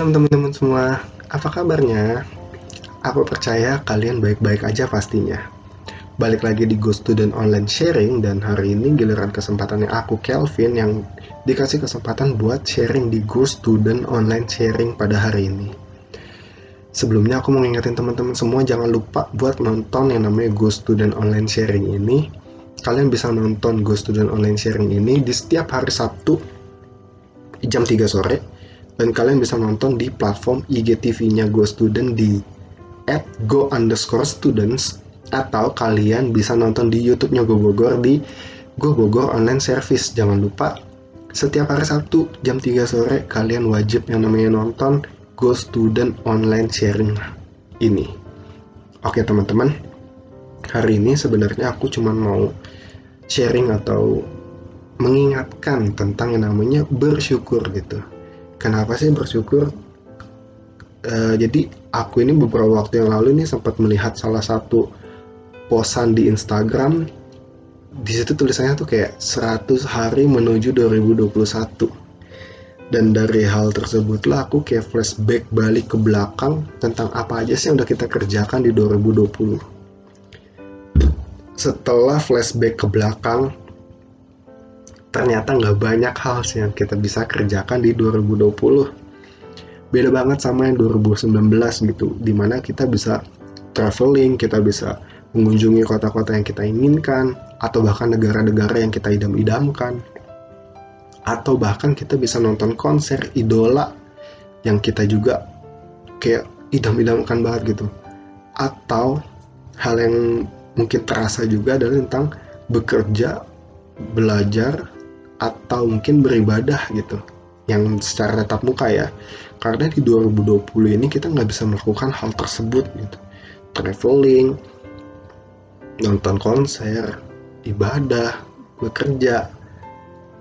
Malam teman-teman semua, apa kabarnya? Aku percaya kalian baik-baik aja pastinya. Balik lagi di Go Student Online Sharing, dan hari ini giliran kesempatannya aku Kelvin yang dikasih kesempatan buat sharing di Go Student Online Sharing pada hari ini. Sebelumnya aku mau ngingetin teman-teman semua jangan lupa buat nonton yang namanya Go Student Online Sharing ini. Kalian bisa nonton Go Student Online Sharing ini di setiap hari Sabtu jam 3 sore, dan kalian bisa nonton di platform IGTV-nya Go Student di @go_students, atau kalian bisa nonton di YouTube-nya Go Bogor di Go Bogor Online Service. Jangan lupa setiap hari Sabtu jam 3 sore kalian wajib yang namanya nonton Go Student Online Sharing ini. Oke teman-teman, hari ini sebenarnya aku cuma mau sharing atau mengingatkan tentang yang namanya bersyukur gitu. Kenapa sih bersyukur? Jadi aku ini beberapa waktu yang lalu nih sempat melihat salah satu posan di Instagram. Di situ tulisannya tuh kayak 100 hari menuju 2021. Dan dari hal tersebutlah aku kayak flashback balik ke belakang tentang apa aja sih yang udah kita kerjakan di 2020. Setelah flashback ke belakang, ternyata nggak banyak hal sih yang kita bisa kerjakan di 2020. Beda banget sama yang 2019 gitu, dimana kita bisa traveling, kita bisa mengunjungi kota-kota yang kita inginkan, atau bahkan negara-negara yang kita idam-idamkan, atau bahkan kita bisa nonton konser idola yang kita juga kayak idam-idamkan banget gitu. Atau hal yang mungkin terasa juga adalah tentang bekerja, belajar, atau mungkin beribadah gitu, yang secara tatap muka ya. Karena di 2020 ini kita nggak bisa melakukan hal tersebut gitu. Traveling, nonton konser, ibadah, bekerja,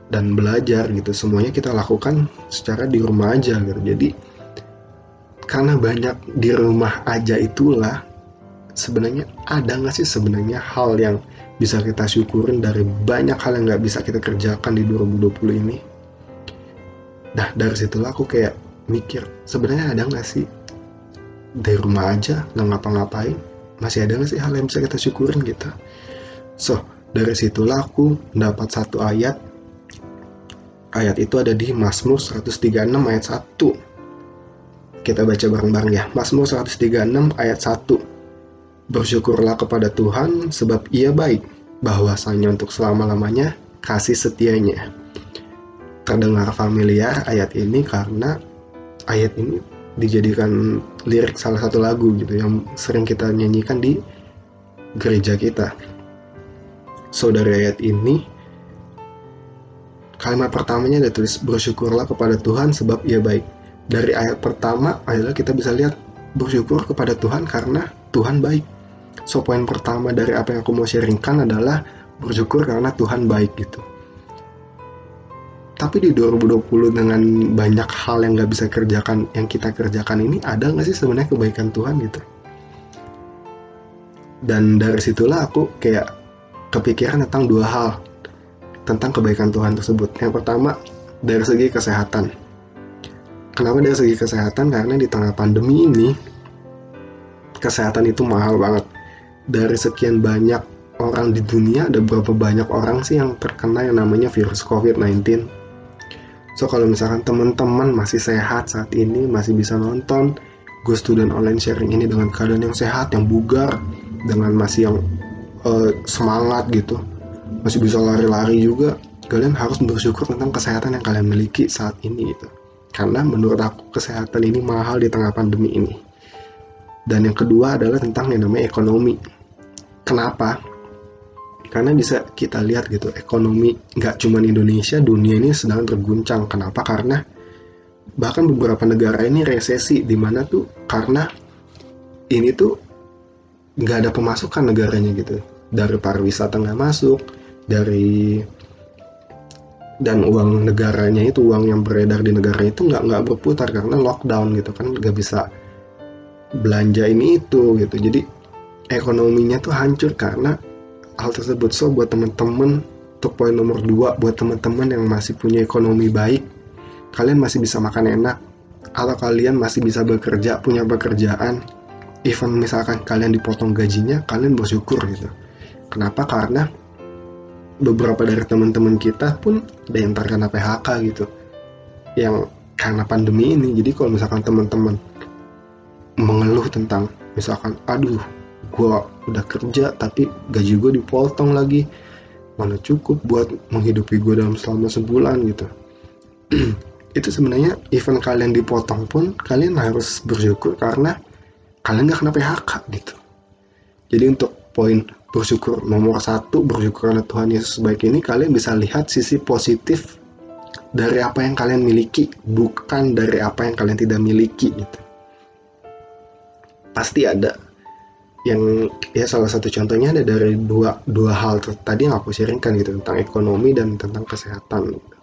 dan belajar gitu, semuanya kita lakukan secara di rumah aja gitu. Jadi karena banyak di rumah aja itulah, sebenarnya ada nggak sih sebenarnya hal yang bisa kita syukurin dari banyak hal yang nggak bisa kita kerjakan di 2020 ini? Nah dari situlah aku kayak mikir, sebenarnya ada nggak sih dari rumah aja nggak ngapa-ngapain, masih ada nggak sih hal yang bisa kita syukurin gitu? So dari situlah aku mendapat satu ayat. Ayat itu ada di Mazmur 136 ayat 1. Kita baca bareng-bareng ya. Mazmur 136 ayat 1. Bersyukurlah kepada Tuhan sebab Ia baik, bahwasanya untuk selama-lamanya kasih setianya. Terdengar familiar ayat ini karena ayat ini dijadikan lirik salah satu lagu gitu yang sering kita nyanyikan di gereja kita. So dari ayat ini, kalimat pertamanya ada tulis bersyukurlah kepada Tuhan sebab Ia baik. Dari ayat pertama adalah kita bisa lihat bersyukur kepada Tuhan karena Tuhan baik. So poin pertama dari apa yang aku mau sharingkan adalah bersyukur karena Tuhan baik gitu. Tapi di 2020 dengan banyak hal yang gak bisa kerjakan, yang kita kerjakan ini, ada gak sih sebenarnya kebaikan Tuhan gitu? Dan dari situlah aku kayak kepikiran tentang dua hal tentang kebaikan Tuhan tersebut. Yang pertama, dari segi kesehatan. Kenapa dari segi kesehatan? Karena di tengah pandemi ini, kesehatan itu mahal banget. Dari sekian banyak orang di dunia, ada berapa banyak orang sih yang terkena yang namanya virus COVID-19? So kalau misalkan teman-teman masih sehat saat ini, masih bisa nonton Go Student Online Sharing ini dengan keadaan yang sehat, yang bugar, dengan masih yang semangat gitu, masih bisa lari-lari juga, kalian harus bersyukur tentang kesehatan yang kalian miliki saat ini gitu. Karena menurut aku kesehatan ini mahal di tengah pandemi ini. Dan yang kedua adalah tentang yang namanya ekonomi. Kenapa? Karena bisa kita lihat gitu, ekonomi nggak cuma Indonesia, dunia ini sedang terguncang. Kenapa? Karena bahkan beberapa negara ini resesi, dimana tuh karena ini tuh nggak ada pemasukan negaranya gitu. Dari pariwisata nggak masuk, dan uang negaranya itu, uang yang beredar di negara itu nggak berputar karena lockdown gitu kan, nggak bisa belanja ini itu gitu. Jadi ekonominya tuh hancur karena hal tersebut. So buat teman-teman, untuk poin nomor 2, buat teman-teman yang masih punya ekonomi baik, kalian masih bisa makan enak, atau kalian masih bisa bekerja, punya pekerjaan, even misalkan kalian dipotong gajinya, kalian bersyukur gitu. Kenapa? Karena beberapa dari teman-teman kita pun ada yang terkena PHK gitu, yang karena pandemi ini. Jadi kalau misalkan teman-teman mengeluh tentang misalkan, aduh gue udah kerja tapi gaji gue dipotong lagi, mana cukup buat menghidupi gue dalam selama sebulan gitu. Itu sebenarnya even kalian dipotong pun kalian harus bersyukur karena kalian gak kena PHK gitu. Jadi untuk poin bersyukur nomor 1, bersyukur karena Tuhan Yesus baik ini, kalian bisa lihat sisi positif dari apa yang kalian miliki, bukan dari apa yang kalian tidak miliki gitu. Pasti ada yang, ya salah satu contohnya ada dari dua hal tadi yang aku sharingkan gitu, tentang ekonomi dan tentang kesehatan gitu.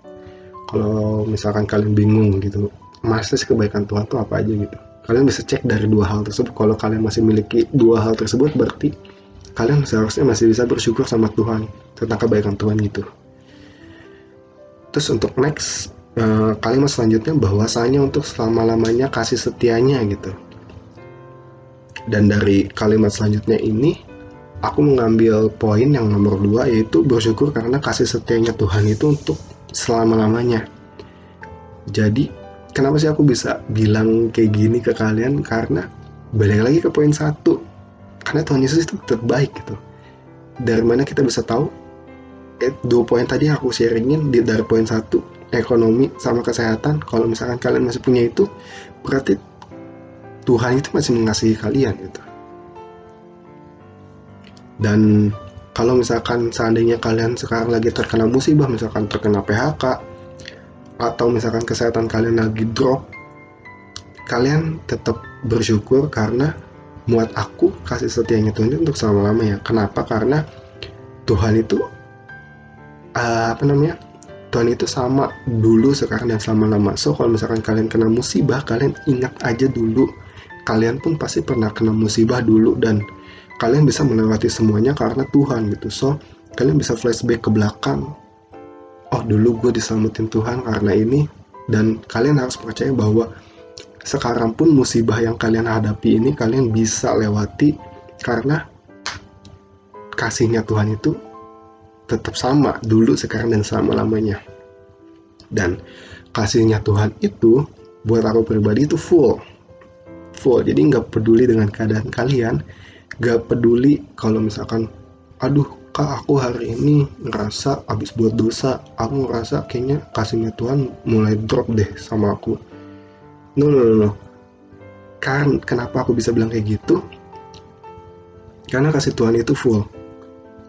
Kalau misalkan kalian bingung gitu, masa sih kebaikan Tuhan itu apa aja gitu, kalian bisa cek dari dua hal tersebut. Kalau kalian masih memiliki dua hal tersebut, berarti kalian seharusnya masih bisa bersyukur sama Tuhan tentang kebaikan Tuhan gitu. Terus untuk next, kalimat selanjutnya, bahwasanya untuk selama-lamanya kasih setianya gitu. Dan dari kalimat selanjutnya ini, aku mengambil poin yang nomor 2, yaitu bersyukur karena kasih setianya Tuhan itu untuk selama-lamanya. Jadi kenapa sih aku bisa bilang kayak gini ke kalian? Karena balik lagi ke poin 1, karena Tuhan Yesus itu tetap baik gitu. Dari mana kita bisa tahu? 2 poin tadi yang aku sharingin dari poin 1, ekonomi sama kesehatan. Kalau misalkan kalian masih punya itu, berarti Tuhan itu masih mengasihi kalian gitu. Dan kalau misalkan seandainya kalian sekarang lagi terkena musibah, misalkan terkena PHK, atau misalkan kesehatan kalian lagi drop, kalian tetap bersyukur karena buat aku kasih setianya Tuhan itu untuk selama-lamanya. Kenapa? Karena Tuhan itu Tuhan itu sama dulu, sekarang, dan selama-lama. So kalau misalkan kalian kena musibah, kalian ingat aja dulu kalian pun pasti pernah kena musibah dulu, dan kalian bisa melewati semuanya karena Tuhan gitu. So kalian bisa flashback ke belakang, oh dulu gue diselamatin Tuhan karena ini. Dan kalian harus percaya bahwa sekarang pun musibah yang kalian hadapi ini kalian bisa lewati karena kasihnya Tuhan itu tetap sama dulu, sekarang, dan selama-lamanya. Dan kasihnya Tuhan itu buat aku pribadi itu full. Jadi nggak peduli dengan keadaan kalian, nggak peduli kalau misalkan, aduh kak aku hari ini ngerasa abis buat dosa, aku ngerasa kayaknya kasihnya Tuhan mulai drop deh sama aku. No. Kan kenapa aku bisa bilang kayak gitu? Karena kasih Tuhan itu full.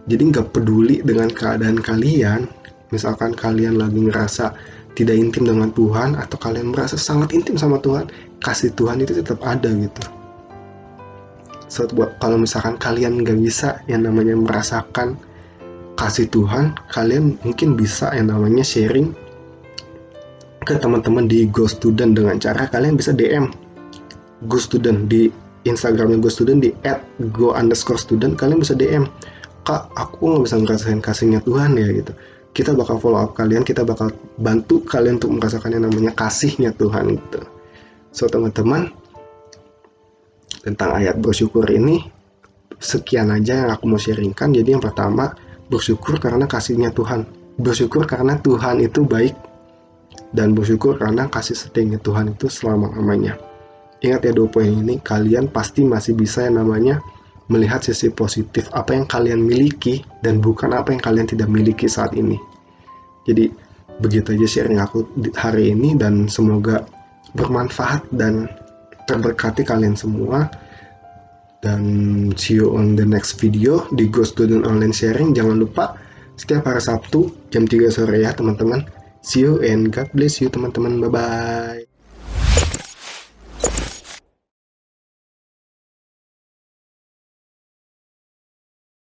Jadi nggak peduli dengan keadaan kalian, misalkan kalian lagi ngerasa tidak intim dengan Tuhan, atau kalian merasa sangat intim sama Tuhan, kasih Tuhan itu tetap ada gitu. So kalau misalkan kalian nggak bisa yang namanya merasakan kasih Tuhan, kalian mungkin bisa yang namanya sharing ke teman-teman di Go Student dengan cara kalian bisa DM Go Student di Instagramnya Go Student di @go_student. Kalian bisa DM, kak aku nggak bisa ngerasain kasihnya Tuhan ya gitu. Kita bakal follow up kalian, kita bakal bantu kalian untuk merasakan yang namanya kasihnya Tuhan gitu. So teman-teman, tentang ayat bersyukur ini sekian aja yang aku mau sharingkan. Jadi yang pertama, bersyukur karena kasihnya Tuhan, bersyukur karena Tuhan itu baik, dan bersyukur karena kasih setianya Tuhan itu selama-lamanya. Ingat ya 2 poin ini, kalian pasti masih bisa yang namanya melihat sisi positif apa yang kalian miliki dan bukan apa yang kalian tidak miliki saat ini. Jadi begitu aja sharing aku hari ini, dan semoga bermanfaat dan terberkati kalian semua. Dan see you on the next video di Go Student Online Sharing. Jangan lupa setiap hari Sabtu jam 3 sore ya teman-teman. See you and God bless you teman-teman. Bye bye.